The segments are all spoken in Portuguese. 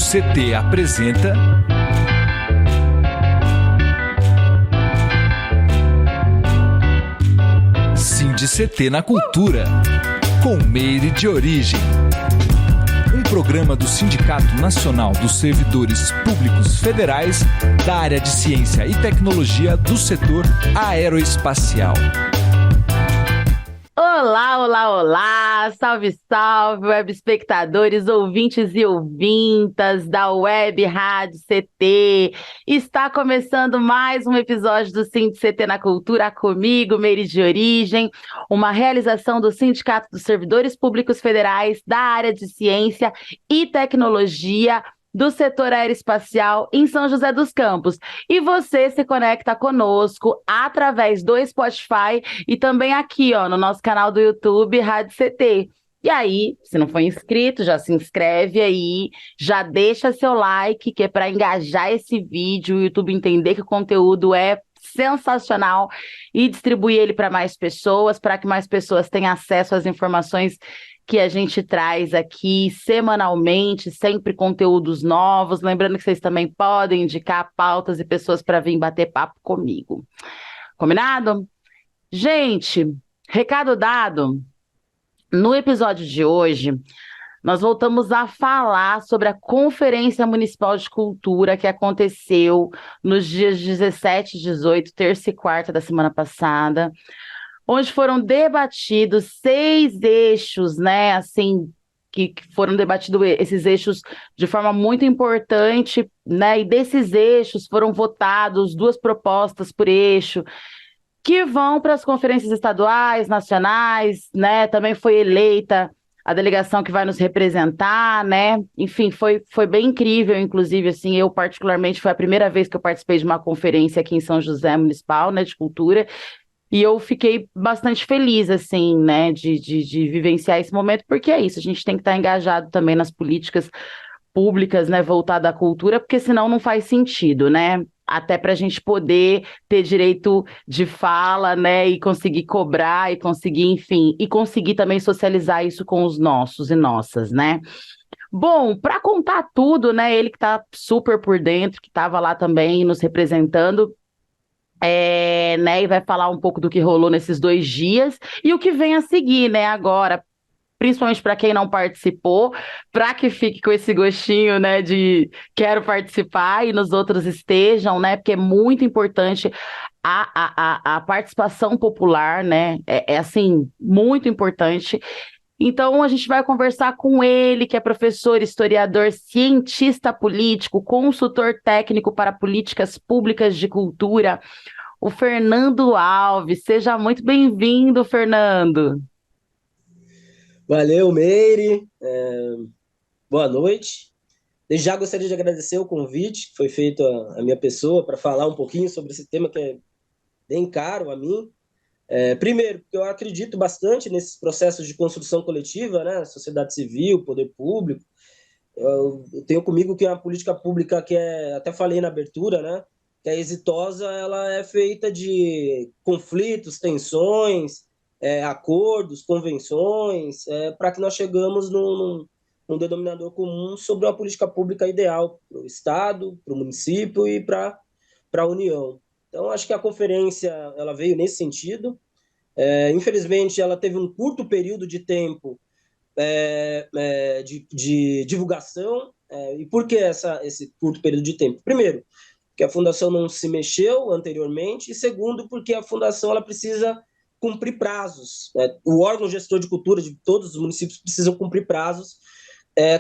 CT apresenta CT na Cultura, com Meire de Origem. Um programa do Sindicato Nacional dos Servidores Públicos Federais da área de Ciência e Tecnologia do setor aeroespacial. Olá, olá, olá! Salve, salve, web espectadores, ouvintes e ouvintas da Web Rádio CT. Está começando mais um episódio do CT na Cultura comigo, Meire de Origem, uma realização do Sindicato dos Servidores Públicos Federais da área de Ciência e Tecnologia do setor aeroespacial em São José dos Campos. E você se conecta conosco através do Spotify e também aqui, no nosso canal do YouTube, Rádio CT. E aí, se não for inscrito, já se inscreve aí, já deixa seu like, que é para engajar esse vídeo, o YouTube entender que o conteúdo é sensacional e distribuir ele para mais pessoas, para que mais pessoas tenham acesso às informações que a gente traz aqui semanalmente, sempre conteúdos novos. Lembrando que vocês também podem indicar pautas e pessoas para vir bater papo comigo. Combinado? Gente, recado dado. No episódio de hoje, nós voltamos a falar sobre a Conferência Municipal de Cultura que aconteceu nos dias 17 e 18, terça e quarta da semana passada, onde foram debatidos 6 eixos, né, assim, que foram debatidos esses eixos de forma muito importante, né, e desses eixos foram votados 2 propostas por eixo, que vão para as conferências estaduais, nacionais, né, também foi eleita a delegação que vai nos representar, né, enfim, foi bem incrível, inclusive, assim, eu particularmente, foi a primeira vez que eu participei de uma conferência aqui em São José Municipal, né, de cultura. E eu fiquei bastante feliz, assim, né, de vivenciar esse momento, porque é isso, a gente tem que estar engajado também nas políticas públicas, né, voltada à cultura, porque senão não faz sentido, né, até para a gente poder ter direito de fala, né, e conseguir cobrar, e conseguir, enfim, e conseguir também socializar isso com os nossos e nossas, né. Bom, para contar tudo, né, ele que está super por dentro, que estava lá também nos representando, né, e vai falar um pouco do que rolou nesses 2 dias e o que vem a seguir, né, agora, principalmente para quem não participou, para que fique com esse gostinho, né, de quero participar e nos outros estejam, né, porque é muito importante a participação popular, né, assim, muito importante. Então, a gente vai conversar com ele, que é professor, historiador, cientista político, consultor técnico para políticas públicas de cultura, o Fernando Alves. Seja muito bem-vindo, Fernando. Valeu, Meire. Boa noite. Desde já gostaria de agradecer o convite que foi feito à minha pessoa para falar um pouquinho sobre esse tema que é bem caro a mim. Primeiro, porque eu acredito bastante nesses processos de construção coletiva, né? Sociedade civil, poder público. Eu tenho comigo que a política pública, até falei na abertura, né? Que é exitosa, ela é feita de conflitos, tensões, acordos, convenções, para que nós chegamos num denominador comum sobre uma política pública ideal para o Estado, para o município e para a União. Então, acho que a conferência ela veio nesse sentido. Infelizmente, ela teve um curto período de tempo de divulgação. E por que esse curto período de tempo? Primeiro, porque a Fundação não se mexeu anteriormente, e segundo, porque a Fundação ela precisa cumprir prazos. O órgão gestor de cultura de todos os municípios precisam cumprir prazos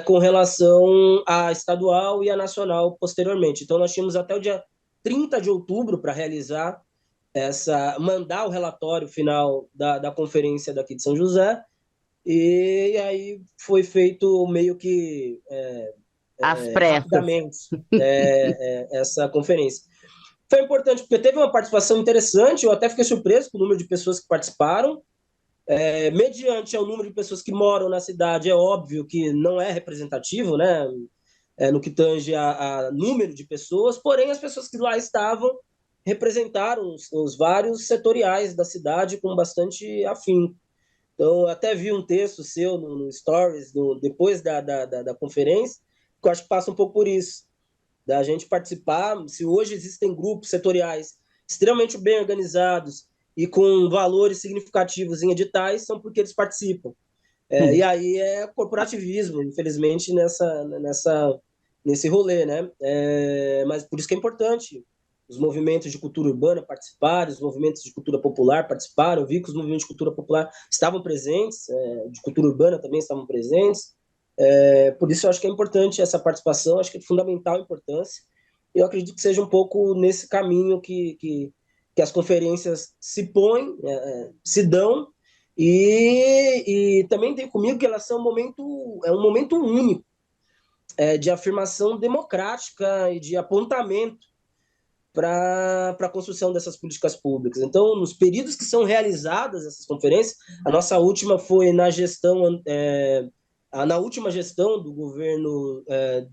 com relação à estadual e à nacional posteriormente. Então, nós tínhamos até o dia 30 de outubro para realizar mandar o relatório final da conferência daqui de São José, e aí foi feito meio que às pressas, rapidamente essa conferência. Foi importante porque teve uma participação interessante, eu até fiquei surpreso com o número de pessoas que participaram. Mediante ao número de pessoas que moram na cidade, é óbvio que não é representativo, né? No que tange a número de pessoas, porém as pessoas que lá estavam representaram os vários setoriais da cidade com bastante afinco. Então, eu até vi um texto seu no Stories depois da conferência, eu acho que passa um pouco por isso, da gente participar. Se hoje existem grupos setoriais extremamente bem organizados e com valores significativos em editais, são porque eles participam. E aí é corporativismo, infelizmente, nesse rolê, né? Mas por isso que é importante os movimentos de cultura urbana participarem, os movimentos de cultura popular participaram. Eu vi que os movimentos de cultura popular estavam presentes, de cultura urbana também estavam presentes. Por isso eu acho que é importante essa participação, acho que é de fundamental importância. Eu acredito que seja um pouco nesse caminho que as conferências se põem, se dão, e também tem comigo que elas são um momento único de afirmação democrática e de apontamento para a construção dessas políticas públicas. Então, nos períodos que são realizadas essas conferências, a nossa última foi na última gestão do governo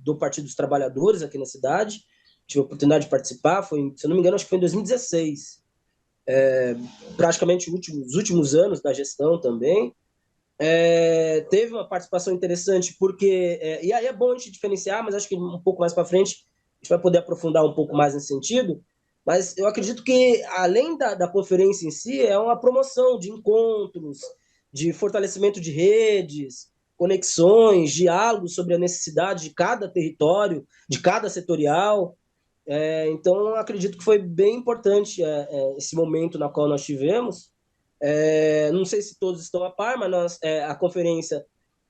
do Partido dos Trabalhadores aqui na cidade. Tive a oportunidade de participar, se eu não me engano, acho que foi em 2016. Praticamente os últimos anos da gestão também. Teve uma participação interessante, porque... e aí é bom a gente diferenciar, mas acho que um pouco mais para frente a gente vai poder aprofundar um pouco mais nesse sentido. Mas eu acredito que, além da conferência em si, é uma promoção de encontros, de fortalecimento de redes, conexões, diálogos sobre a necessidade de cada território, de cada setorial. Então, eu acredito que foi bem importante esse momento na qual nós tivemos. Não sei se todos estão a par, mas a conferência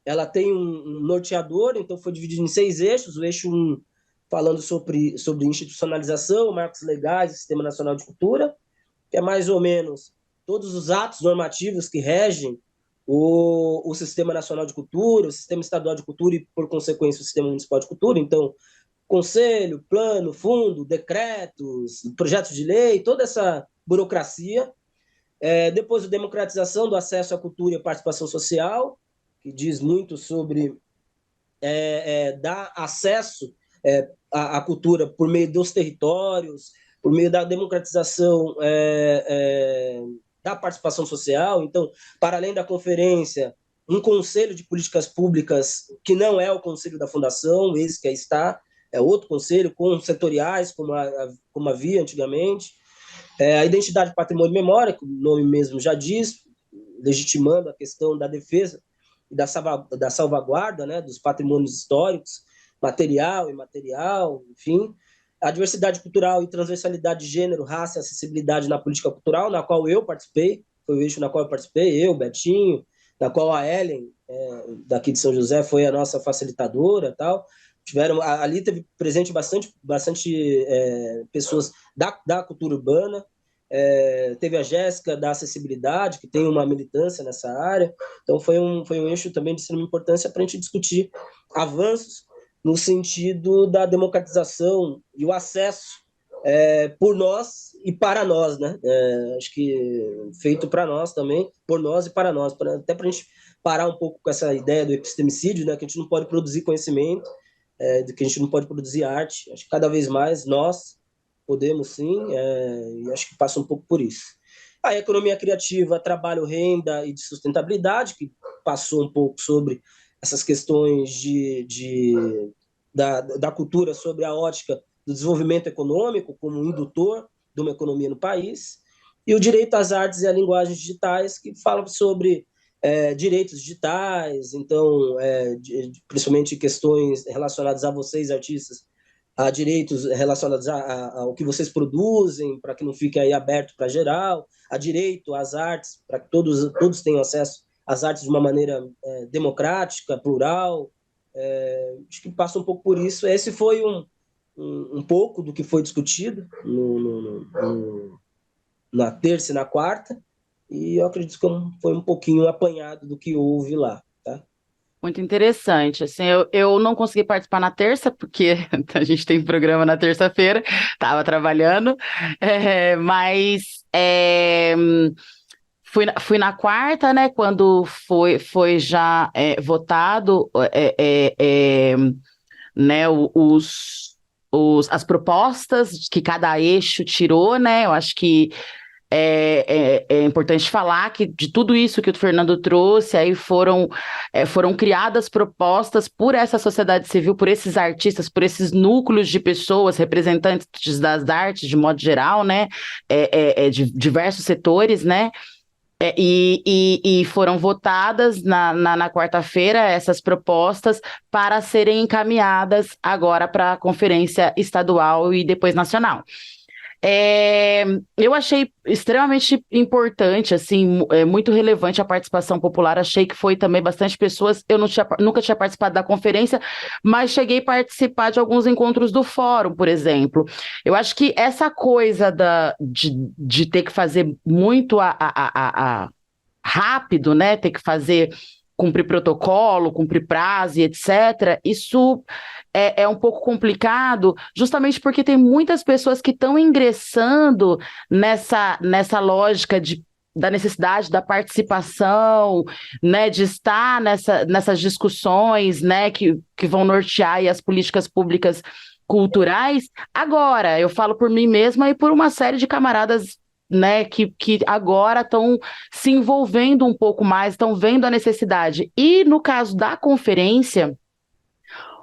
ela tem um norteador, então foi dividido em 6 eixos. O eixo 1 falando sobre institucionalização, marcos legais e Sistema Nacional de Cultura, que é mais ou menos todos os atos normativos que regem o Sistema Nacional de Cultura, o Sistema Estadual de Cultura e, por consequência, o Sistema Municipal de Cultura. Então, conselho, plano, fundo, decretos, projetos de lei, toda essa burocracia. Depois, a democratização do acesso à cultura e à participação social, que diz muito sobre dar acesso à cultura por meio dos territórios, por meio da democratização da participação social. Então, para além da conferência, um conselho de políticas públicas que não é o conselho da fundação, esse que aí está, é outro conselho, com setoriais, como havia antigamente. A identidade, patrimônio e memória, que o nome mesmo já diz, legitimando a questão da defesa e da salvaguarda, né, dos patrimônios históricos, material e imaterial, enfim. A diversidade cultural e transversalidade de gênero, raça e acessibilidade na política cultural, na qual eu participei, foi o eixo na qual eu participei, eu, Betinho, na qual a Ellen, daqui de São José, foi a nossa facilitadora, tal. Ali teve presente bastante pessoas da cultura urbana. Teve a Jéssica da acessibilidade, que tem uma militância nessa área. Então foi um eixo também de extrema importância para a gente discutir avanços no sentido da democratização e o acesso por nós e para nós, né? Acho que feito para nós também, por nós e para nós, até para a gente parar um pouco com essa ideia do epistemicídio, né? Que a gente não pode produzir conhecimento, de que a gente não pode produzir arte. Acho que cada vez mais nós podemos sim, e acho que passa um pouco por isso. A economia criativa, trabalho, renda e de sustentabilidade, que passou um pouco sobre essas questões da cultura, sobre a ótica do desenvolvimento econômico como indutor de uma economia no país. E o direito às artes e à linguagem digitais, que fala sobre direitos digitais, então, principalmente questões relacionadas a vocês, artistas, a direitos relacionados ao que vocês produzem, para que não fique aí aberto para geral, a direito às artes, para que todos tenham acesso às artes de uma maneira democrática, plural. Acho que passa um pouco por isso. Esse foi um pouco do que foi discutido na terça e na quarta, e eu acredito que foi um pouquinho apanhado do que houve lá, tá? Muito interessante. Assim, eu não consegui participar na terça, porque a gente tem programa na terça-feira, estava trabalhando, mas fui na quarta, né, quando foi já votado né, as propostas que cada eixo tirou, né? Eu acho que é importante falar que de tudo isso que o Fernando trouxe, aí foram criadas propostas por essa sociedade civil, por esses artistas, por esses núcleos de pessoas, representantes das artes, de modo geral, né? De diversos setores, né? E foram votadas na quarta-feira essas propostas para serem encaminhadas agora para a Conferência Estadual e depois nacional. Eu achei extremamente importante, assim, muito relevante a participação popular. Achei que foi também bastante pessoas. Eu nunca tinha participado da conferência, mas cheguei a participar de alguns encontros do fórum, por exemplo. Eu acho que essa coisa de ter que fazer muito rápido, né? Ter que cumprir protocolo, cumprir prazo e etc. Isso é um pouco complicado, justamente porque tem muitas pessoas que estão ingressando nessa lógica da necessidade da participação, né, de estar nessas discussões, né, que vão nortear aí as políticas públicas culturais. Agora, eu falo por mim mesma e por uma série de camaradas, né, que agora estão se envolvendo um pouco mais, estão vendo a necessidade. E no caso da conferência,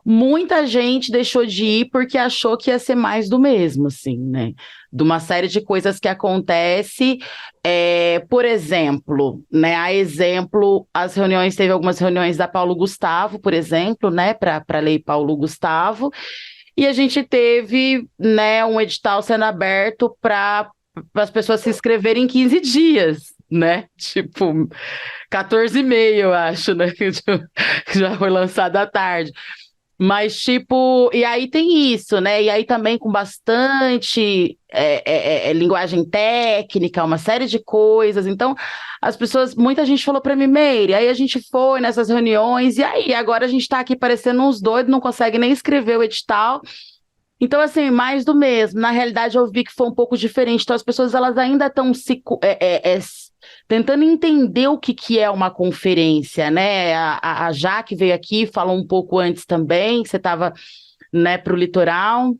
muita gente deixou de ir porque achou que ia ser mais do mesmo, assim, né? De uma série de coisas que acontece. Por exemplo, né? Teve algumas reuniões da Paulo Gustavo, por exemplo, né? Para a Lei Paulo Gustavo, e a gente teve, né, um edital sendo aberto para as pessoas se inscreverem em 15 dias, né? Tipo, 14 e meio, eu acho, né? Que já foi lançado à tarde. Mas, tipo, e aí tem isso, né? E aí também com bastante linguagem técnica, uma série de coisas. Então, muita gente falou para mim, Meire, aí a gente foi nessas reuniões, e aí agora a gente tá aqui parecendo uns doidos, não consegue nem escrever o edital. Então, assim, mais do mesmo. Na realidade, eu vi que foi um pouco diferente. Então, as pessoas, elas ainda estão tentando entender o que é uma conferência, né? A Jaque veio aqui, falou um pouco antes também, que você estava, né, para o litoral.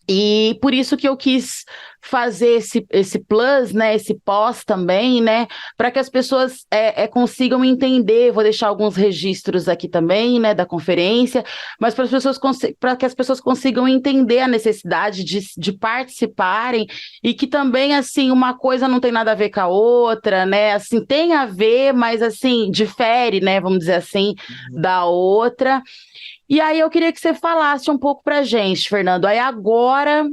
E por isso que eu quis fazer esse plus, né, esse pós também, né, para que as pessoas consigam entender. Vou deixar alguns registros aqui também, né, da conferência, mas para que as pessoas consigam entender a necessidade de participarem, e que também, assim, uma coisa não tem nada a ver com a outra, né, assim, tem a ver, mas, assim, difere, né, vamos dizer assim, da outra. E aí eu queria que você falasse um pouco pra gente, Fernando. Aí agora,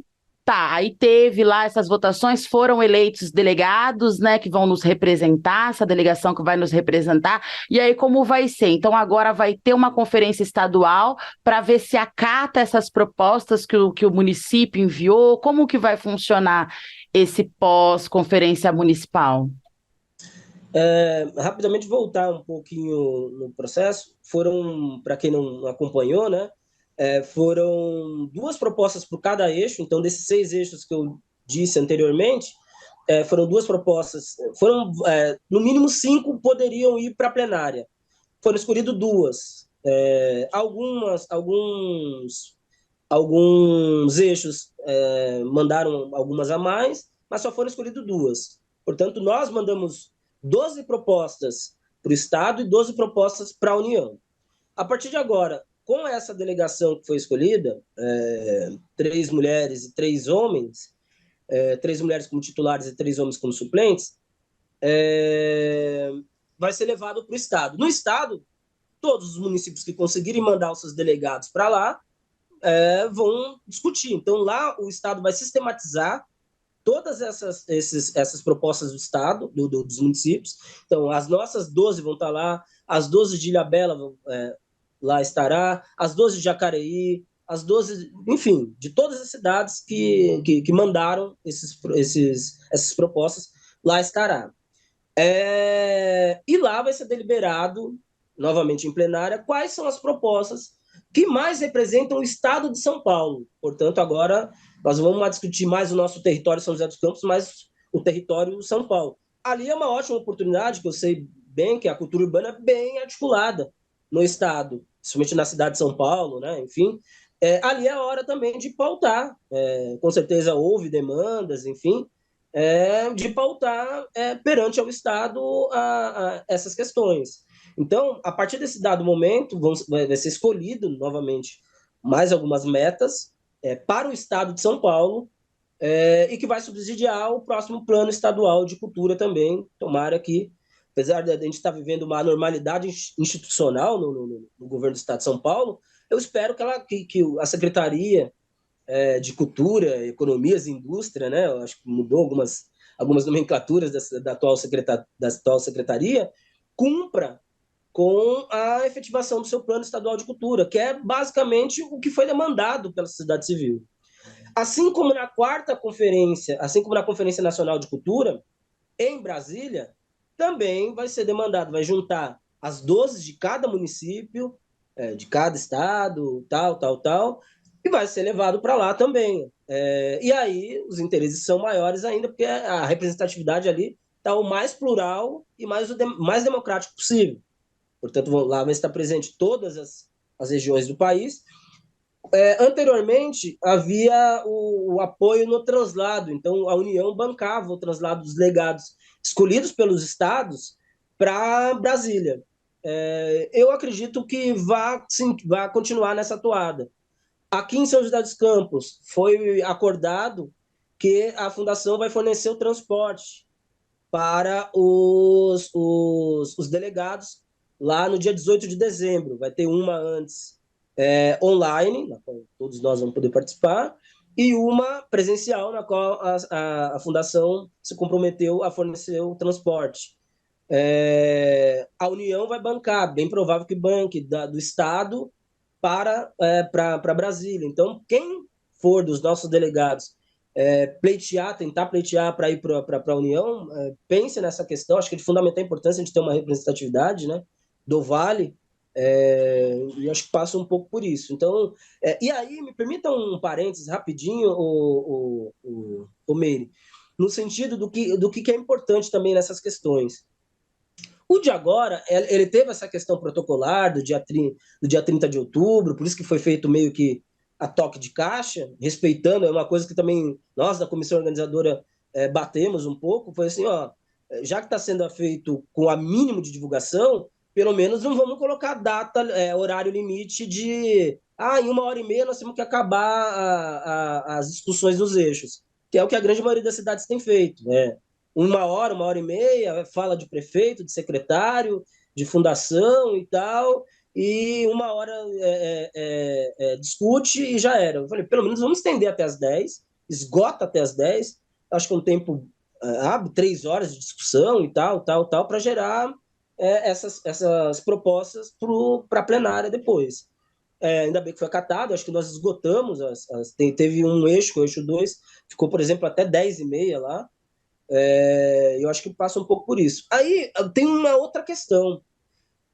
aí teve lá essas votações, foram eleitos delegados, né, que vão nos representar, essa delegação que vai nos representar. E aí como vai ser? Então agora vai ter uma conferência estadual para ver se acata essas propostas que o município enviou. Como que vai funcionar esse pós-conferência municipal? Rapidamente voltar um pouquinho no processo, para quem não acompanhou, né, foram 2 propostas por cada eixo. Então, desses 6 eixos que eu disse anteriormente, foram 2 propostas, no mínimo 5 poderiam ir para a plenária. Foram escolhidas 2. Alguns eixos mandaram algumas a mais, mas só foram escolhidas 2. Portanto, nós mandamos 12 propostas para o Estado e 12 propostas para a União. A partir de agora, com essa delegação que foi escolhida, 3 mulheres e 3 homens, 3 mulheres como titulares e 3 homens como suplentes, vai ser levado para o Estado. No Estado, todos os municípios que conseguirem mandar os seus delegados para lá vão discutir. Então, lá o Estado vai sistematizar todas essas propostas do Estado, dos municípios. Então, as nossas 12 vão estar lá, as 12 de Ilhabela lá estará, as 12 de Jacareí, as 12, enfim, de todas as cidades que mandaram essas propostas, lá estará. E lá vai ser deliberado, novamente em plenária, quais são as propostas que mais representam o Estado de São Paulo. Portanto, agora nós vamos discutir mais o nosso território São José dos Campos, mais o território São Paulo. Ali é uma ótima oportunidade, que eu sei bem que a cultura urbana é bem articulada no Estado, principalmente na cidade de São Paulo, né? Enfim, ali é a hora também de pautar. Com certeza houve demandas, enfim, de pautar perante ao Estado essas questões. Então, a partir desse dado momento, vai ser escolhido novamente mais algumas metas para o Estado de São Paulo, e que vai subsidiar o próximo plano estadual de cultura também. Tomara que, apesar de a gente estar vivendo uma anormalidade institucional no governo do Estado de São Paulo, eu espero que a Secretaria de Cultura, Economias e Indústria, né? Eu acho que mudou algumas nomenclaturas da atual secretaria, cumpra com a efetivação do seu plano estadual de cultura, que é basicamente o que foi demandado pela sociedade civil. Assim como na quarta conferência, assim como na Conferência Nacional de Cultura, em Brasília, também vai ser demandado, vai juntar as 12 de cada município, de cada estado, tal, e vai ser levado para lá também. E aí os interesses são maiores ainda, porque a representatividade ali está o mais plural e mais democrático possível. Portanto, lá vai estar presente todas as regiões do país. Anteriormente, havia o apoio no translado, então a União bancava o translado dos delegados escolhidos pelos estados para Brasília. Eu acredito que vai continuar nessa toada. Aqui em São José dos Campos, foi acordado que a Fundação vai fornecer o transporte para os delegados lá no dia 18 de dezembro. Vai ter uma antes online, na qual todos nós vamos poder participar, e uma presencial, na qual a Fundação se comprometeu a fornecer o transporte. A União vai bancar, bem provável que banque, do Estado para Brasília. Então, quem for dos nossos delegados tentar pleitear para ir para a União, pense nessa questão. Acho que é de fundamental importância a gente ter uma representatividade, né, do Vale, e acho que passa um pouco por isso. Então, e aí, me permita um parênteses rapidinho, o Meire, no sentido do que é importante também nessas questões. O de agora, ele teve essa questão protocolar do dia 30 de outubro, por isso que foi feito meio que a toque de caixa, respeitando, é uma coisa que também nós, da comissão organizadora, batemos um pouco, foi assim, já que está sendo feito com a mínimo de divulgação, pelo menos não vamos colocar data, horário limite de, em 1h30 nós temos que acabar as discussões dos eixos, que é o que a grande maioria das cidades tem feito, né? 1h30, fala de prefeito, de secretário, de fundação e tal, e 1 hora discute e já era. Eu falei, pelo menos vamos estender até as 10, esgota até as 10, acho que é um tempo, 3 horas de discussão e tal, para gerar essas propostas para a plenária depois. Ainda bem que foi acatado, acho que nós esgotamos, teve um eixo, o eixo 2, ficou, por exemplo, até 10h30 lá. Eu acho que passa um pouco por isso. Aí tem uma outra questão.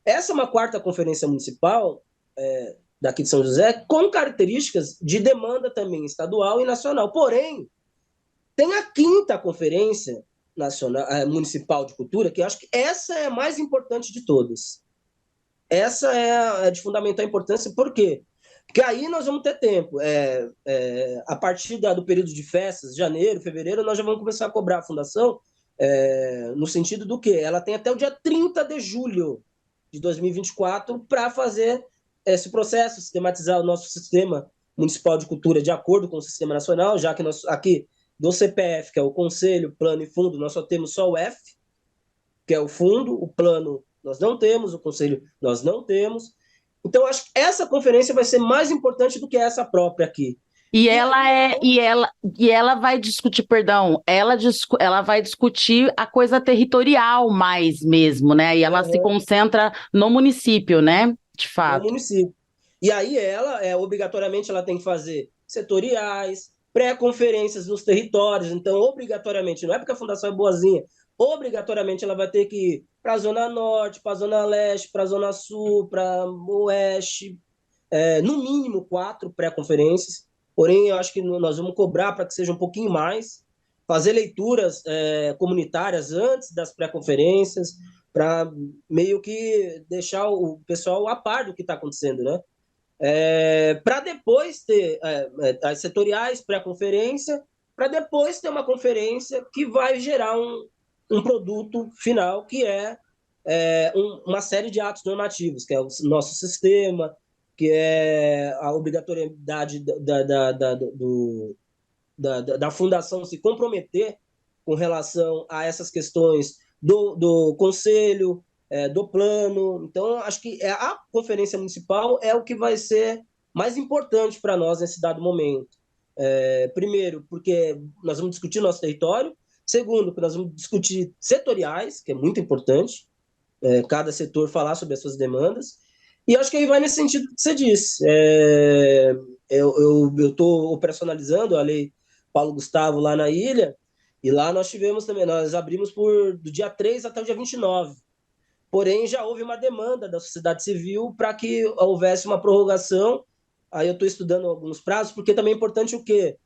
Essa é uma quarta conferência municipal daqui de São José, com características de demanda também estadual e nacional. Porém, tem a quinta conferência municipal de cultura, que eu acho que essa é a mais importante de todas. Essa é de fundamental importância, por quê? Porque aí nós vamos ter tempo. A partir do período de festas, janeiro, fevereiro, nós já vamos começar a cobrar a fundação, no sentido do quê? Ela tem até o dia 30 de julho de 2024 para fazer esse processo, sistematizar o nosso sistema municipal de cultura de acordo com o sistema nacional, já que nós aqui do CPF, que é o Conselho, Plano e Fundo, nós só temos só o F, que é o fundo, o plano nós não temos, o conselho nós não temos. Então, acho que essa conferência vai ser mais importante do que essa própria aqui. E ela vai discutir, perdão, ela vai discutir a coisa territorial mais mesmo, né? E ela se concentra no município, né? De fato. No município. E aí obrigatoriamente ela tem que fazer setoriais, pré-conferências nos territórios. Então, obrigatoriamente, não é porque a fundação é boazinha, obrigatoriamente ela vai ter que ir para a Zona Norte, para a Zona Leste, para a Zona Sul, para o Oeste, no mínimo 4 pré-conferências. Porém, eu acho que nós vamos cobrar para que seja um pouquinho mais, fazer leituras comunitárias antes das pré-conferências, para meio que deixar o pessoal a par do que está acontecendo, né? Para depois ter as setoriais, pré-conferência, para depois ter uma conferência que vai gerar um produto final, que é uma série de atos normativos, que é o nosso sistema, que é a obrigatoriedade da fundação se comprometer com relação a essas questões do conselho, do plano. Então, acho que a conferência municipal é o que vai ser mais importante para nós nesse dado momento. Primeiro, porque nós vamos discutir nosso território. Segundo, porque nós vamos discutir setoriais, que é muito importante, cada setor falar sobre as suas demandas. E acho que aí vai nesse sentido que você disse. Eu estou operacionalizando a lei Paulo Gustavo lá na ilha, e lá nós tivemos também, nós abrimos do dia 3 até o dia 29. Porém, já houve uma demanda da sociedade civil para que houvesse uma prorrogação. Aí eu estou estudando alguns prazos, porque também é importante o quê?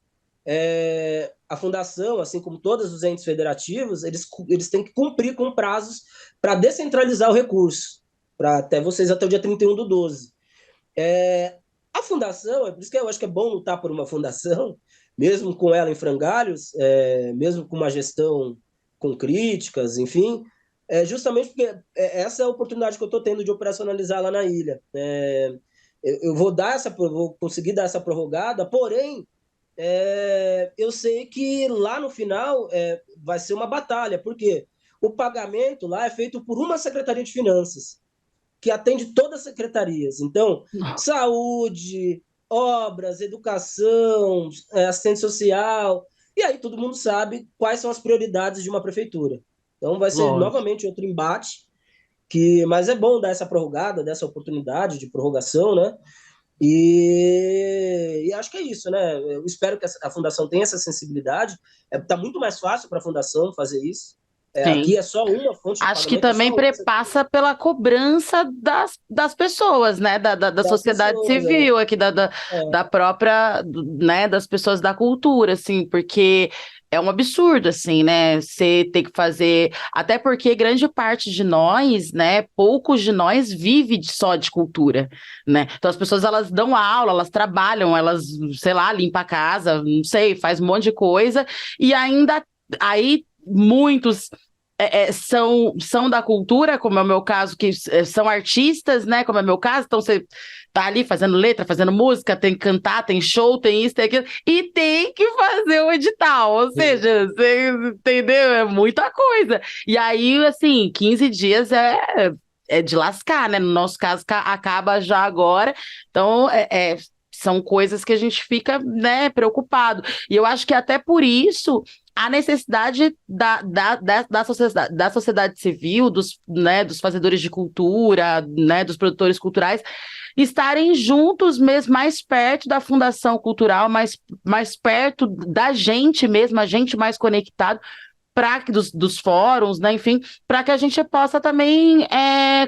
A fundação, assim como todos os entes federativos, eles têm que cumprir com prazos para descentralizar o recurso, para até o dia 31/12. A fundação, é por isso que eu acho que é bom lutar por uma fundação, mesmo com ela em frangalhos, mesmo com uma gestão com críticas, enfim, justamente porque essa é a oportunidade que eu estou tendo de operacionalizar lá na ilha. Eu vou conseguir dar essa prorrogada, porém, eu sei que lá no final vai ser uma batalha, porque o pagamento lá é feito por uma Secretaria de Finanças, que atende todas as secretarias. Então, saúde, obras, educação, assistente social, e aí todo mundo sabe quais são as prioridades de uma prefeitura. Então vai ser novamente outro embate, mas é bom dar essa prorrogada, dessa oportunidade de prorrogação, né? E acho que é isso, né? Eu espero que a Fundação tenha essa sensibilidade. Tá muito mais fácil para a Fundação fazer isso. Aqui é só uma fonte de Acho que também passa pela cobrança das pessoas, né? Da sociedade civil, aqui da própria, né? Das pessoas da cultura, assim, porque é um absurdo, assim, né? Você ter que fazer. Até porque grande parte de nós, né? Poucos de nós vive só de cultura, né? Então as pessoas, elas dão aula, elas trabalham, elas, sei lá, limpam a casa, não sei, faz um monte de coisa, e ainda aí muitos são da cultura, como é o meu caso, que são artistas, né? Como é o meu caso, então você tá ali fazendo letra, fazendo música, tem que cantar, tem show, tem isso, tem aquilo, e tem que fazer o edital, ou seja, você entendeu? É muita coisa. E aí, assim, 15 dias é de lascar, né? No nosso caso, acaba já agora, então são coisas que a gente fica, né, preocupado. E eu acho que até por isso a necessidade da sociedade civil, né, dos fazedores de cultura, né, dos produtores culturais, estarem juntos mesmo, mais perto da Fundação Cultural, mais perto da gente mesmo, a gente mais conectado, dos fóruns, né, enfim, para que a gente possa também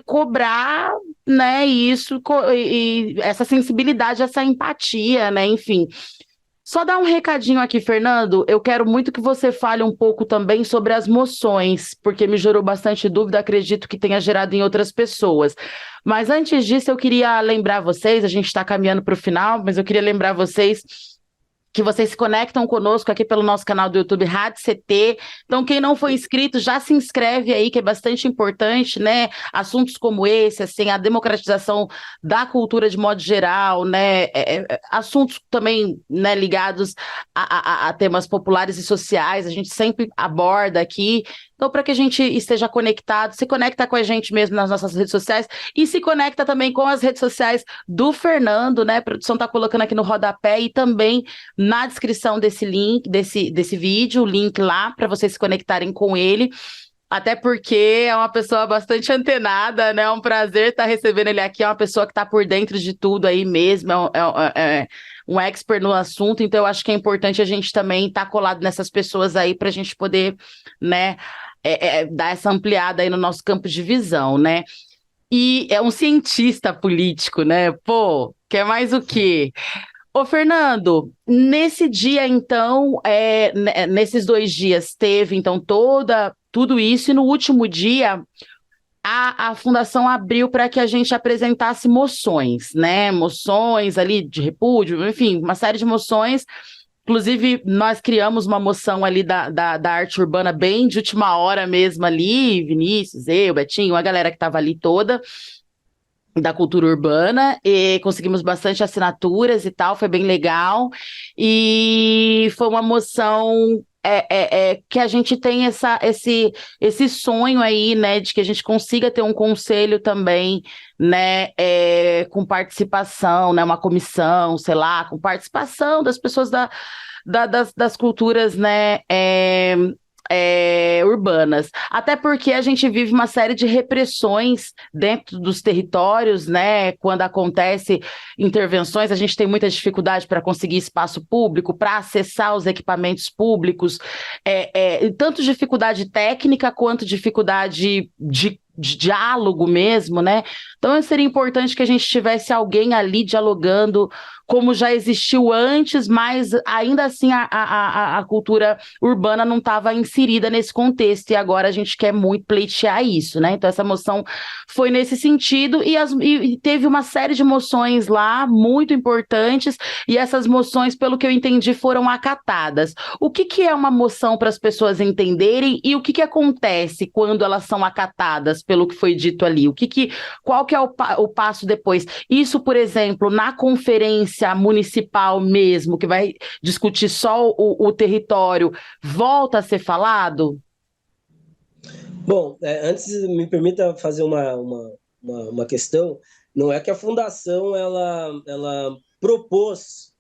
cobrar, né, isso, e essa sensibilidade, essa empatia, né, enfim. Só dar um recadinho aqui, Fernando, eu quero muito que você fale um pouco também sobre as moções, porque me gerou bastante dúvida, acredito que tenha gerado em outras pessoas. Mas antes disso, eu queria lembrar vocês, a gente está caminhando para o final, mas eu queria lembrar vocês que vocês se conectam conosco aqui pelo nosso canal do YouTube Rádio CT. Então, quem não foi inscrito, já se inscreve aí, que é bastante importante, né? Assuntos como esse, assim, a democratização da cultura de modo geral, né? Assuntos também, né, ligados a temas populares e sociais, a gente sempre aborda aqui. Então, para que a gente esteja conectado, se conecta com a gente mesmo nas nossas redes sociais e se conecta também com as redes sociais do Fernando, né? A produção está colocando aqui no rodapé e também na descrição desse link, desse vídeo, o link lá para vocês se conectarem com ele. Até porque é uma pessoa bastante antenada, né? É um prazer estar recebendo ele aqui. É uma pessoa que está por dentro de tudo aí mesmo. É um expert no assunto. Então, eu acho que é importante a gente também estar colado nessas pessoas aí para a gente poder, né, dar essa ampliada aí no nosso campo de visão, né? E é um cientista político, né? Pô, quer mais o quê? Ô, Fernando, nesse dia, então, nesses 2 dias, teve, então, tudo isso, e no último dia, a Fundação abriu para que a gente apresentasse moções, né? Moções ali de repúdio, enfim, uma série de moções Inclusive, nós criamos uma moção ali da arte urbana bem de última hora mesmo ali, Vinícius, eu, Betinho, a galera que estava ali toda, da cultura urbana, e conseguimos bastante assinaturas e tal, foi bem legal, e foi uma moção que a gente tem esse sonho aí, né, de que a gente consiga ter um conselho também, né, com participação, né, uma comissão, sei lá, com participação das pessoas das culturas, né, urbanas. Até porque a gente vive uma série de repressões dentro dos territórios, né? Quando acontece intervenções, a gente tem muita dificuldade para conseguir espaço público, para acessar os equipamentos públicos, tanto dificuldade técnica quanto dificuldade de diálogo mesmo, né? Então seria importante que a gente tivesse alguém ali dialogando, como já existiu antes, mas ainda assim a cultura urbana não estava inserida nesse contexto, e agora a gente quer muito pleitear isso, né? Então essa moção foi nesse sentido, e teve uma série de moções lá, muito importantes, e essas moções, pelo que eu entendi, foram acatadas. O que é uma moção para as pessoas entenderem, e o que acontece quando elas são acatadas, pelo que foi dito ali? Qual que é o passo depois? Isso, por exemplo, na conferência municipal mesmo, que vai discutir só o território, volta a ser falado? Bom, antes me permita fazer uma questão. Não é que a fundação ela propôs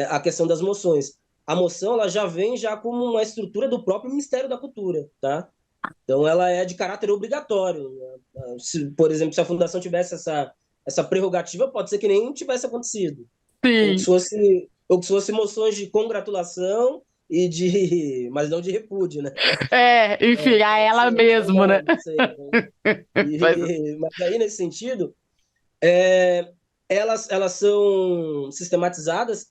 a questão das moções. A moção ela já vem já como uma estrutura do próprio Ministério da Cultura, tá? Então ela é de caráter obrigatório. Por exemplo, se a fundação tivesse essa prerrogativa, pode ser que nem tivesse acontecido. Sim. Ou que fosse moções de congratulação mas não de repúdio, né? Enfim, a ela mesmo, né? Não sei, mas aí, nesse sentido, elas são sistematizadas,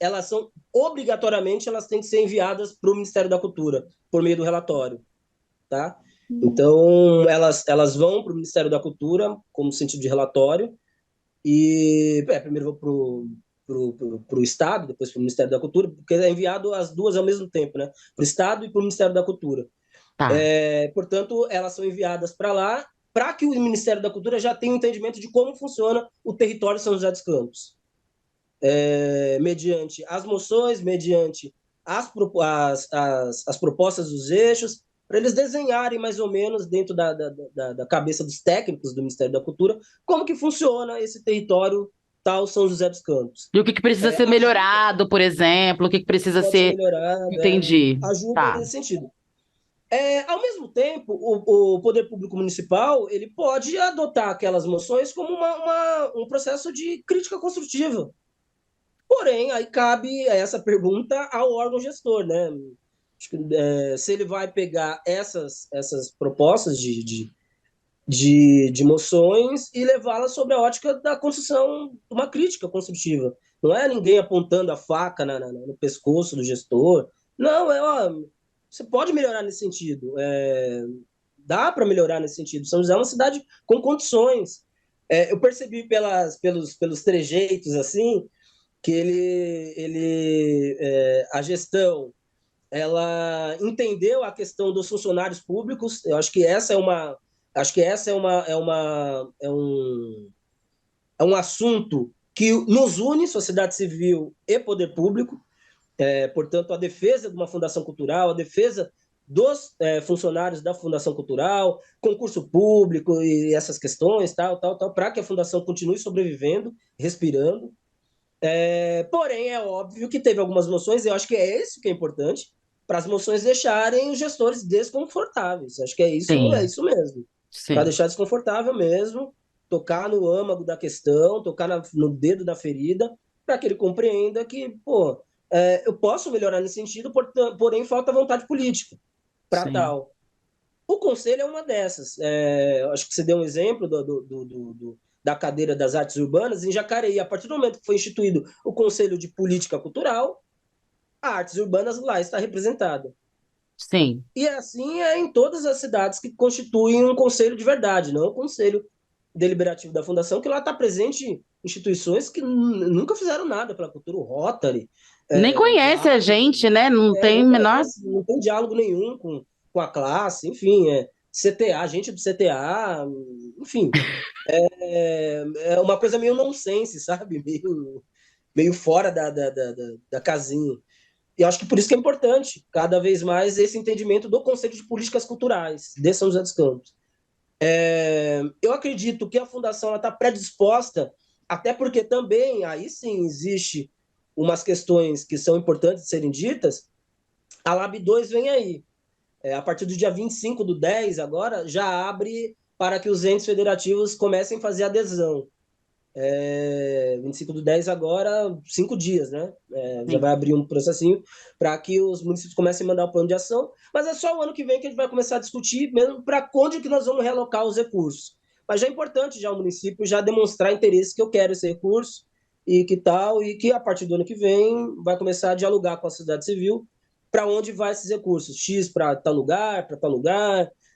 obrigatoriamente, elas têm que ser enviadas para o Ministério da Cultura, por meio do relatório, tá? Então, elas vão para o Ministério da Cultura, como sentido de relatório, e primeiro vou para o Estado, depois para o Ministério da Cultura, porque é enviado as duas ao mesmo tempo, né? Para o Estado e para o Ministério da Cultura. Tá. Portanto, elas são enviadas para lá, para que o Ministério da Cultura já tenha um entendimento de como funciona o território de São José dos Campos. Mediante as moções, mediante as propostas dos eixos, para eles desenharem mais ou menos dentro da cabeça dos técnicos do Ministério da Cultura como que funciona esse território tal São José dos Campos. E o que precisa ser melhorado, por exemplo, o que precisa ser melhorado, entendi. Ajuda nesse sentido. Ao mesmo tempo, o Poder Público Municipal ele pode adotar aquelas moções como um processo de crítica construtiva. Porém, aí cabe essa pergunta ao órgão gestor, né? Se ele vai pegar essas propostas de moções e levá-las sobre a ótica da construção de uma crítica construtiva. Não é ninguém apontando a faca no pescoço do gestor. Não, você pode melhorar nesse sentido. Dá para melhorar nesse sentido. São José é uma cidade com condições. Eu percebi pelos trejeitos assim que a gestão ela entendeu a questão dos funcionários públicos. Eu acho que essa é um assunto que nos une, sociedade civil e poder público. Portanto, a defesa de uma fundação cultural, a defesa dos funcionários da fundação cultural, concurso público e essas questões, tal, para que a fundação continue sobrevivendo, respirando. Porém, é óbvio que teve algumas moções, eu acho que é isso que é importante, para as moções deixarem os gestores desconfortáveis. Acho que é isso mesmo. Para deixar desconfortável mesmo, tocar no âmago da questão, tocar no dedo da ferida, para que ele compreenda que, eu posso melhorar nesse sentido, porém falta vontade política para tal. O conselho é uma dessas. Acho que você deu um exemplo da cadeira das artes urbanas em Jacareí. A partir do momento que foi instituído o Conselho de Política Cultural, a artes urbanas lá está representada. Sim. E assim é em todas as cidades que constituem um conselho de verdade, não o conselho deliberativo da fundação, que lá está presente instituições que nunca fizeram nada pela cultura, o Rotary, Nem conhece a gente, né? Não tem Não menor. conhece, não tem diálogo nenhum com a classe, enfim, CTA, gente do CTA, enfim, é uma coisa meio nonsense, sabe? Meio fora da casinha. E eu acho que por isso que é importante, cada vez mais, esse entendimento do Conselho de Políticas Culturais de São José dos Campos. Eu acredito que a Fundação está predisposta, até porque também, aí sim, existe umas questões que são importantes de serem ditas. A Lab 2 vem aí. A partir do dia 25/10, agora, já abre para que os entes federativos comecem a fazer adesão. 25/10 agora, 5 dias, né? Já vai abrir um processinho para que os municípios comecem a mandar o plano de ação, mas é só o ano que vem que a gente vai começar a discutir mesmo para onde que nós vamos realocar os recursos. Mas já é importante já o município já demonstrar interesse que eu quero esse recurso e que tal, e que a partir do ano que vem vai começar a dialogar com a sociedade civil para onde vai esses recursos. X para tal lugar,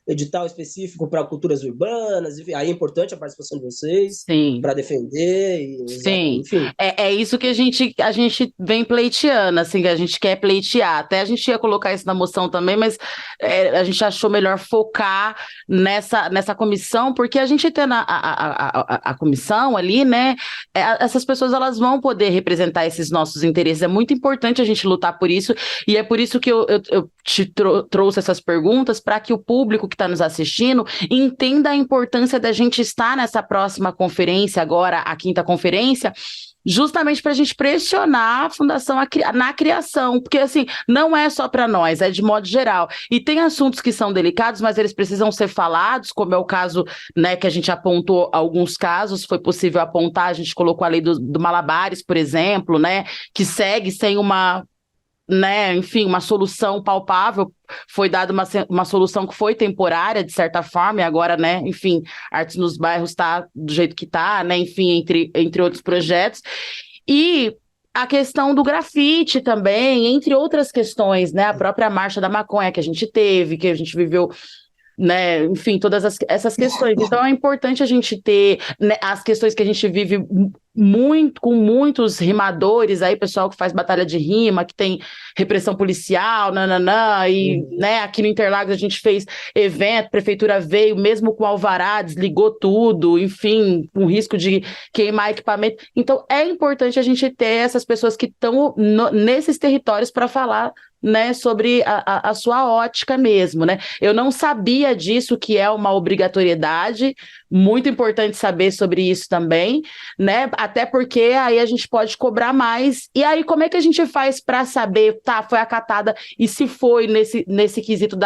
edital específico para culturas urbanas, enfim, aí é importante a participação de vocês Sim. para defender, Sim, enfim. é isso que a gente vem pleiteando, assim, que a gente quer pleitear. Até a gente ia colocar isso na moção também, mas a gente achou melhor focar nessa comissão, porque a gente tendo a comissão ali, né, essas pessoas elas vão poder representar esses nossos interesses. É muito importante a gente lutar por isso, e é por isso que eu te trouxe essas perguntas, para que o público que está nos assistindo entenda a importância da gente estar nessa próxima conferência agora, a 5ª conferência, justamente para a gente pressionar a Fundação na criação, porque assim, não é só para nós, é de modo geral. E tem assuntos que são delicados, mas eles precisam ser falados, como é o caso, né, que a gente apontou alguns casos, foi possível apontar, a gente colocou a lei do Malabares, por exemplo, né, que segue sem uma, né, enfim, uma solução palpável. Foi dada uma solução que foi temporária, de certa forma, e agora, né, enfim, Artes nos Bairros está do jeito que está, né, enfim, entre outros projetos. E a questão do grafite também, entre outras questões, né, a própria Marcha da Maconha que a gente teve, que a gente viveu, né, enfim, todas essas questões. Então é importante a gente ter, né, as questões que a gente vive muito, com muitos rimadores aí, pessoal que faz batalha de rima, que tem repressão policial, nananã, e né, aqui no Interlagos a gente fez evento, prefeitura veio, mesmo com alvará, desligou tudo, enfim, com risco de queimar equipamento. Então é importante a gente ter essas pessoas que estão nesses territórios para falar, né, sobre a sua ótica mesmo, né? Eu não sabia disso, que é uma obrigatoriedade, muito importante saber sobre isso também, né? Até porque aí a gente pode cobrar mais. E aí, como é que a gente faz para saber, tá, foi acatada, e se foi nesse quesito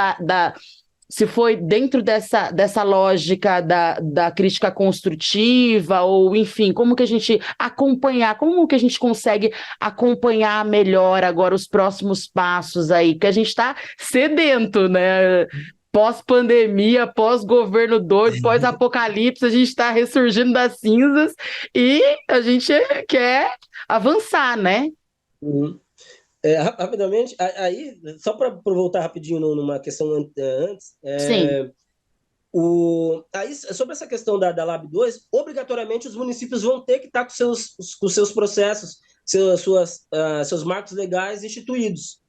se foi dentro dessa lógica da crítica construtiva, ou enfim, como que a gente consegue acompanhar melhor agora os próximos passos aí, porque a gente está sedento, né? Pós-pandemia, pós-governo doido, pós-apocalipse, a gente está ressurgindo das cinzas e a gente quer avançar, né? Rapidamente, aí, só para voltar rapidinho numa questão antes, Sim. Aí, sobre essa questão da Lab 2, obrigatoriamente os municípios vão ter que estar com seus processos, seus marcos legais instituídos.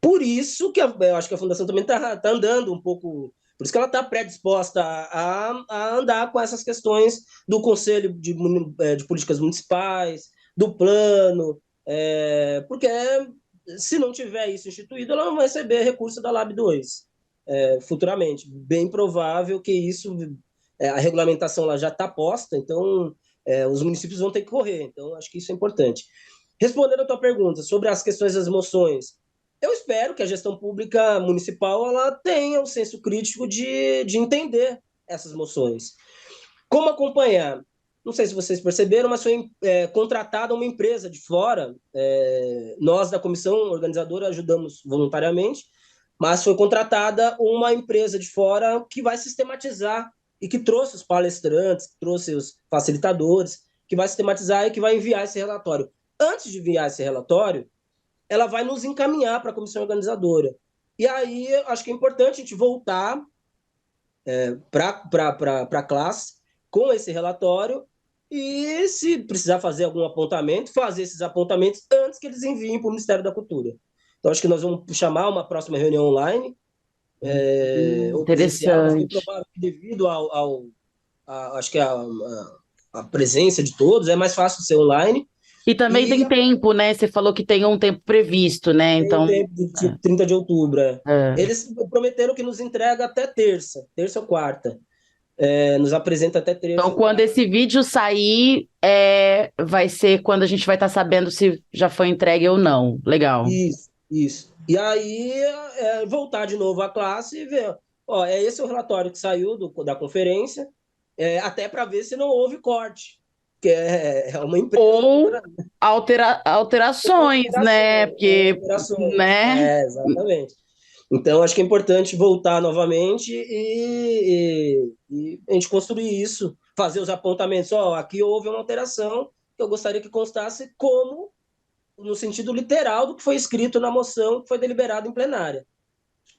Por isso que eu acho que a Fundação também está andando um pouco, por isso que ela está predisposta a andar com essas questões do Conselho de Políticas Municipais, do plano, porque se não tiver isso instituído, ela não vai receber recurso da Lab 2 futuramente. Bem provável que isso, a regulamentação lá já está posta, então os municípios vão ter que correr. Então, acho que isso é importante. Respondendo a tua pergunta sobre as questões das moções, eu espero que a gestão pública municipal ela tenha o senso crítico de entender essas moções. Como acompanhar? Não sei se vocês perceberam, mas foi contratada uma empresa de fora. Nós, da comissão organizadora, ajudamos voluntariamente, mas foi contratada uma empresa de fora que vai sistematizar e que trouxe os palestrantes, que trouxe os facilitadores, que vai sistematizar e que vai enviar esse relatório. Antes de enviar esse relatório, ela vai nos encaminhar para a comissão organizadora. E aí, acho que é importante a gente voltar para a classe com esse relatório e, se precisar fazer algum apontamento, fazer esses apontamentos antes que eles enviem para o Ministério da Cultura. Então, acho que nós vamos chamar uma próxima reunião online, ou presencial, mas bem Interessante. provável que devido acho que a presença de todos, é mais fácil ser online. E também E tem tempo, né? Você falou que tem um tempo previsto, né? tem o Então, tempo de 30 de outubro. é. Eles prometeram que nos entrega até terça ou quarta. Nos apresenta até terça Então, ou quando quarta. esse vídeo sair, vai ser quando a gente vai estar sabendo se já foi entregue ou não. Legal. Isso, isso. E aí, voltar de novo à classe e ver. Ó, esse é o relatório que saiu da conferência, até para ver se não houve corte, que é uma empresa. Ou alterações, né? Porque, Alterações. né? Exatamente. Então, acho que é importante voltar novamente e a gente construir isso, fazer os apontamentos. Ó, aqui houve uma alteração que eu gostaria que constasse como, no sentido literal do que foi escrito na moção que foi deliberada em plenária.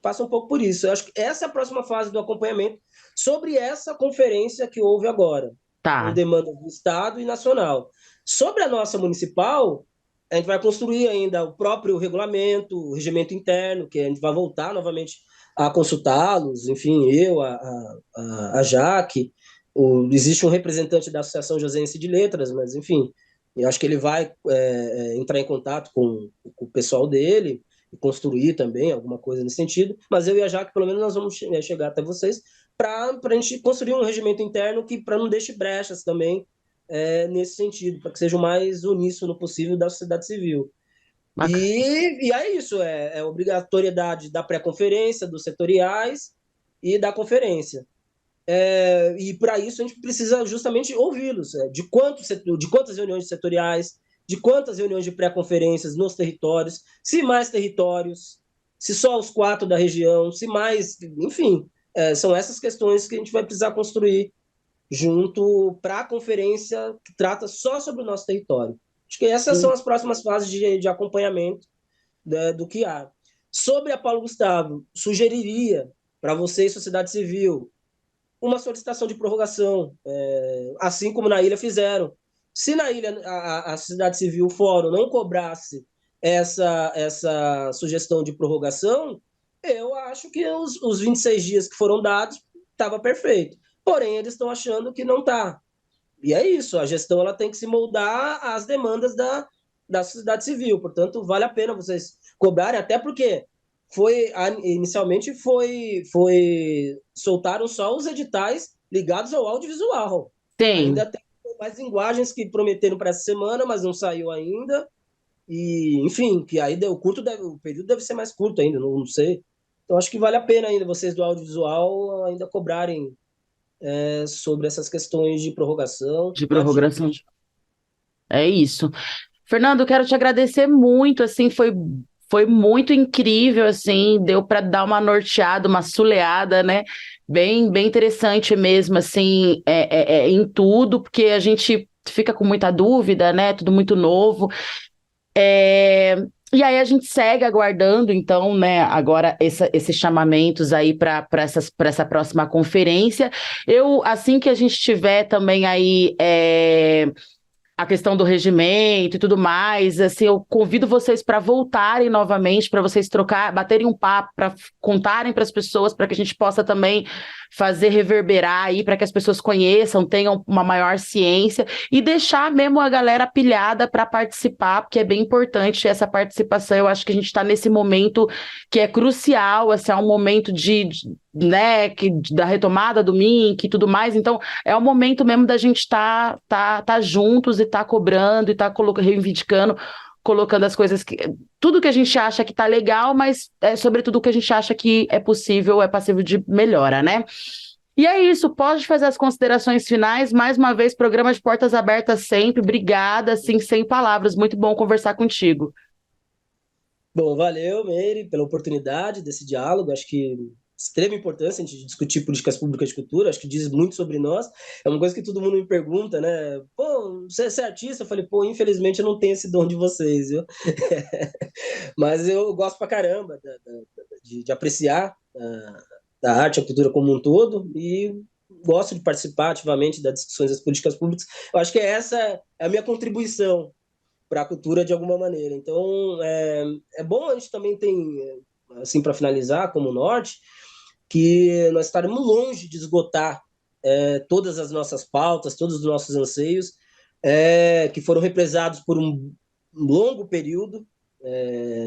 Passa um pouco por isso. Eu acho que essa é a próxima fase do acompanhamento sobre essa conferência que houve agora, com Tá. demanda do Estado e nacional. Sobre a nossa municipal, a gente vai construir ainda o próprio regulamento, o regimento interno, que a gente vai voltar novamente a consultá-los, enfim, eu, a Jaque, existe um representante da Associação Josense de Letras, mas, enfim, eu acho que ele vai entrar em contato com o pessoal dele e construir também alguma coisa nesse sentido, mas eu e a Jaque, pelo menos, nós vamos chegar até vocês para a gente construir um regimento interno que para não deixe brechas também nesse sentido, para que seja o mais uníssono possível da sociedade civil. Bacana. E é isso, é obrigatoriedade da pré-conferência, dos setoriais e da conferência. E para isso a gente precisa justamente ouvi-los, de quantas reuniões setoriais, de quantas reuniões de pré-conferências nos territórios, se mais territórios, se só os 4 da região, se mais, enfim, são essas questões que a gente vai precisar construir junto para a conferência que trata só sobre o nosso território. Acho que essas são as próximas fases de acompanhamento, né, do que há. Sobre a Paulo Gustavo, sugeriria para vocês, sociedade civil, uma solicitação de prorrogação, assim como na ilha fizeram. Se na ilha a sociedade civil, o fórum, não cobrasse essa sugestão de prorrogação, eu acho que os 26 dias que foram dados estava perfeito. Porém, eles estão achando que não está. E é isso, a gestão ela tem que se moldar às demandas da sociedade civil. Portanto, vale a pena vocês cobrarem, até porque inicialmente soltaram só os editais ligados ao audiovisual. Sim. Ainda tem mais linguagens que prometeram para essa semana, mas não saiu ainda. E, enfim, que aí o período deve ser mais curto ainda, não sei. Então, acho que vale a pena ainda vocês do audiovisual ainda cobrarem sobre essas questões de prorrogação. De prorrogação. É isso. Fernando, eu quero te agradecer muito, assim, foi muito incrível, assim, deu para dar uma norteada, uma suleada, né? Bem interessante mesmo, assim, em tudo, porque a gente fica com muita dúvida, né? Tudo muito novo. E aí a gente segue aguardando, então, né, agora esses chamamentos aí para essa próxima conferência. Assim que a gente tiver também aí a questão do regimento e tudo mais, assim, eu convido vocês para voltarem novamente, para vocês baterem um papo, para contarem para as pessoas, para que a gente possa também fazer reverberar aí, para que as pessoas conheçam, tenham uma maior ciência e deixar mesmo a galera pilhada para participar, porque é bem importante essa participação. Eu acho que a gente está nesse momento que é crucial, assim, é um momento né, da retomada do MINC e tudo mais, então é o momento mesmo da gente tá juntos e tá cobrando e tá reivindicando, colocando as coisas tudo que a gente acha que tá legal, mas sobretudo o que a gente acha que é possível, é passível de melhora, né? E é isso, pode fazer as considerações finais. Mais uma vez, programa de portas abertas sempre. Obrigada, assim, sem palavras. Muito bom conversar contigo. Bom, valeu, Meire, pela oportunidade desse diálogo. Acho que extrema importância a gente discutir políticas públicas de cultura, acho que diz muito sobre nós. É uma coisa que todo mundo me pergunta, né? Pô, você é artista? Eu falei, pô, infelizmente eu não tenho esse dom de vocês, viu? Mas eu gosto pra caramba de apreciar a arte, a cultura como um todo, e gosto de participar ativamente das discussões das políticas públicas. Eu acho que essa é a minha contribuição para a cultura de alguma maneira. Então, é bom, a gente também tem, assim, para finalizar, como norte, que nós estaremos longe de esgotar todas as nossas pautas, todos os nossos anseios, que foram represados por um longo período,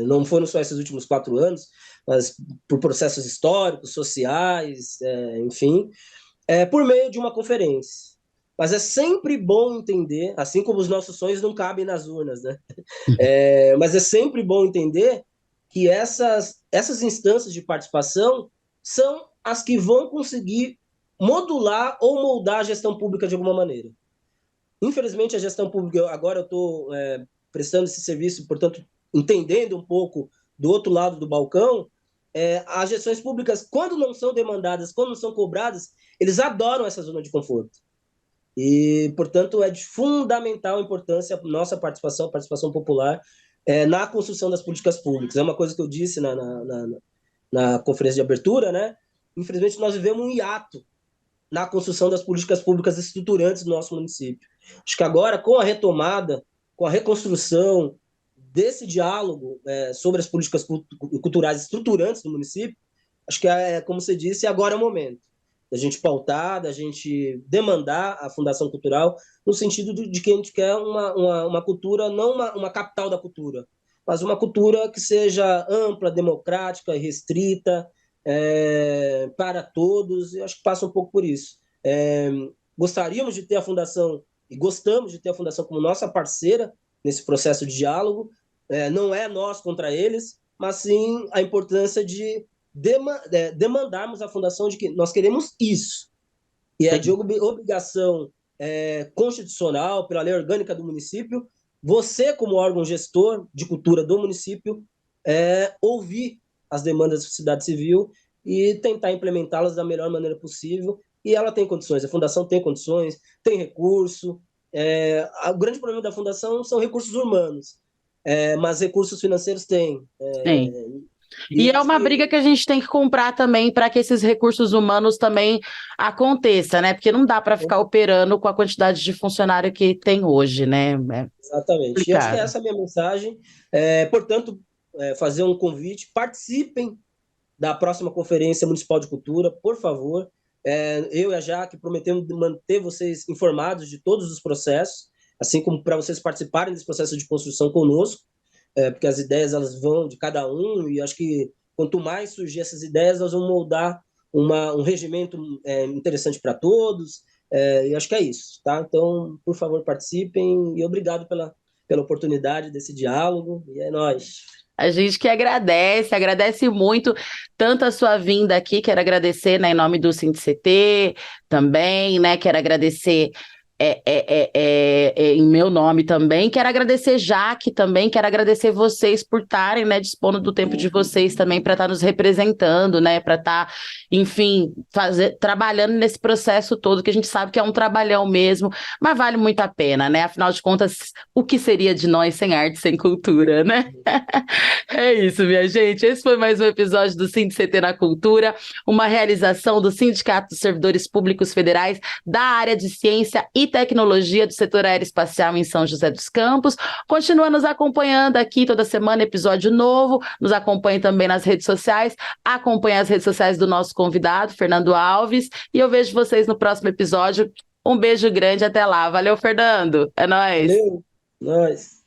não foram só esses últimos 4 anos, mas por processos históricos, sociais, enfim, por meio de uma conferência. Mas é sempre bom entender, assim como os nossos sonhos não cabem nas urnas, né? Mas é sempre bom entender que essas instâncias de participação são as que vão conseguir modular ou moldar a gestão pública de alguma maneira. Infelizmente, a gestão pública, agora eu estou prestando esse serviço, portanto, entendendo um pouco do outro lado do balcão, as gestões públicas, quando não são demandadas, quando não são cobradas, eles adoram essa zona de conforto. E, portanto, é de fundamental importância a nossa participação, a participação popular, na construção das políticas públicas. É uma coisa que eu disse na conferência de abertura, né? Infelizmente, nós vivemos um hiato na construção das políticas públicas estruturantes do nosso município. Acho que agora, com a retomada, com a reconstrução desse diálogo sobre as políticas culturais estruturantes do município, acho que, como você disse, agora é o momento da gente pautar, da gente demandar a Fundação Cultural, no sentido de que a gente quer uma cultura, não uma capital da cultura, mas uma cultura que seja ampla, democrática, restrita, para todos. Eu acho que passa um pouco por isso. Gostaríamos de ter a Fundação, e gostamos de ter a Fundação como nossa parceira nesse processo de diálogo. Não é nós contra eles, mas sim a importância de demandarmos à Fundação de que nós queremos isso. E é de obrigação constitucional, pela lei orgânica do município, você, como órgão gestor de cultura do município, ouvir as demandas da sociedade civil e tentar implementá-las da melhor maneira possível. E ela tem condições, a Fundação tem condições, tem recurso. O grande problema da Fundação são recursos humanos, mas recursos financeiros tem. E é uma briga que a gente tem que comprar também para que esses recursos humanos também aconteçam, né? Porque não dá para ficar operando com a quantidade de funcionário que tem hoje, né? Exatamente. Complicado. E acho que essa é a minha mensagem. Portanto, fazer um convite, participem da próxima Conferência Municipal de Cultura, por favor. Eu e a Jaque prometemos manter vocês informados de todos os processos, assim como para vocês participarem desse processo de construção conosco, porque as ideias elas vão de cada um, e acho que quanto mais surgir essas ideias, nós vamos moldar um regimento interessante para todos, e acho que é isso, tá? Então, por favor, participem, e obrigado pela oportunidade desse diálogo, e é nóis. A gente que agradece muito tanto a sua vinda aqui, quero agradecer, né, em nome do SINDICT também, né, quero agradecer em meu nome também, quero agradecer Jaque também, quero agradecer vocês por estarem, né, dispondo do tempo de vocês também para estar nos representando, né, para estar, enfim, trabalhando nesse processo todo, que a gente sabe que é um trabalhão mesmo, mas vale muito a pena, né, afinal de contas, o que seria de nós sem arte, sem cultura, né? É isso, minha gente, esse foi mais um episódio do SINDICT na Cultura, uma realização do Sindicato dos Servidores Públicos Federais da área de Ciência e Tecnologia do Setor Aeroespacial em São José dos Campos. Continua nos acompanhando aqui toda semana, episódio novo, nos acompanhe também nas redes sociais, acompanhe as redes sociais do nosso convidado, Fernando Alves, e eu vejo vocês no próximo episódio. Um beijo grande, até lá. Valeu, Fernando. É nóis. Valeu, nóis.